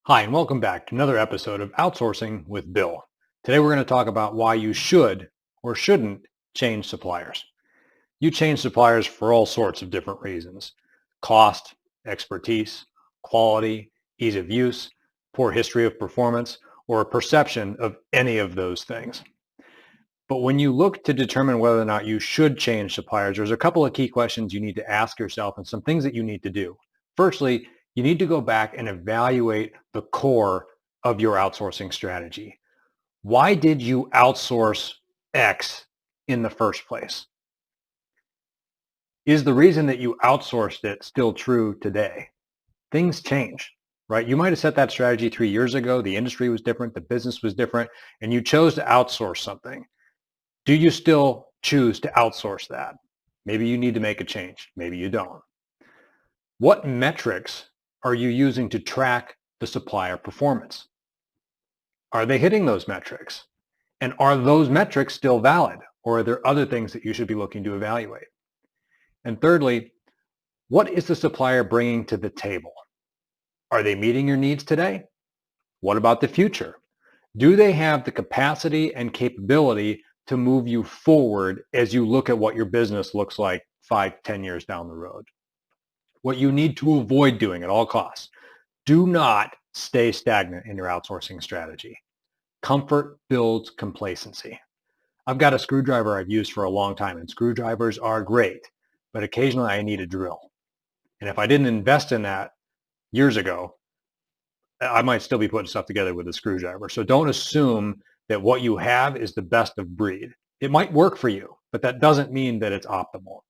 Hi, and welcome back to another episode of Outsourcing with Bill. Today we're going to talk about why you should or shouldn't change suppliers. You change suppliers for all sorts of different reasons. Cost, expertise, quality, ease of use, poor history of performance, or a perception of any of those things. But when you look to determine whether or not you should change suppliers, there's a couple of key questions you need to ask yourself and some things that you need to do. Firstly, you need to go back and evaluate the core of your outsourcing strategy. Why did you outsource X in the first place? Is the reason that you outsourced it still true today? Things change, right? You might have set that strategy 3 years ago. The industry was different. The business was different, and you chose to outsource something. Do you still choose to outsource that? Maybe you need to make a change. Maybe you don't. What metrics are you using to track the supplier performance? Are they hitting those metrics? And are those metrics still valid? Or are there other things that you should be looking to evaluate? And thirdly, what is the supplier bringing to the table? Are they meeting your needs today? What about the future? Do they have the capacity and capability to move you forward as you look at what your business looks like 5-10 years down the road? What you need to avoid doing at all costs, do not stay stagnant in your outsourcing strategy. Comfort builds complacency. I've got a screwdriver I've used for a long time, and screwdrivers are great, but occasionally I need a drill. And if I didn't invest in that years ago, I might still be putting stuff together with a screwdriver. So don't assume that what you have is the best of breed. It might work for you, but that doesn't mean that it's optimal.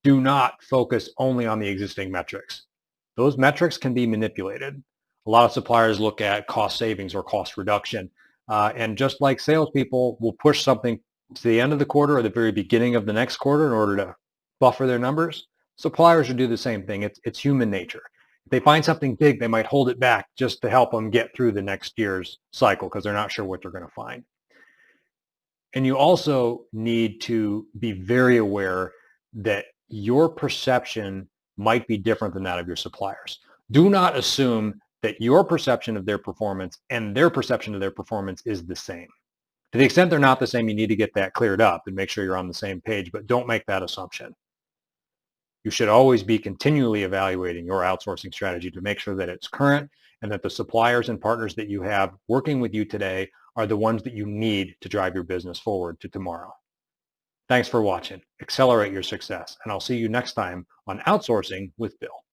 Do not focus only on the existing metrics. Those metrics can be manipulated. A lot of suppliers look at cost savings or cost reduction. And just like salespeople will push something to the end of the quarter or the very beginning of the next quarter in order to buffer their numbers, suppliers will do the same thing. It's human nature. If they find something big, they might hold it back just to help them get through the next year's cycle because they're not sure what they're going to find. And you also need to be very aware that your perception might be different than that of your suppliers. Do not assume that your perception of their performance and their perception of their performance is the same. To the extent they're not the same, you need to get that cleared up and make sure you're on the same page, but don't make that assumption. You should always be continually evaluating your outsourcing strategy to make sure that it's current and that the suppliers and partners that you have working with you today are the ones that you need to drive your business forward to tomorrow. Thanks for watching. Accelerate your success, and I'll see you next time on Outsourcing with Bill.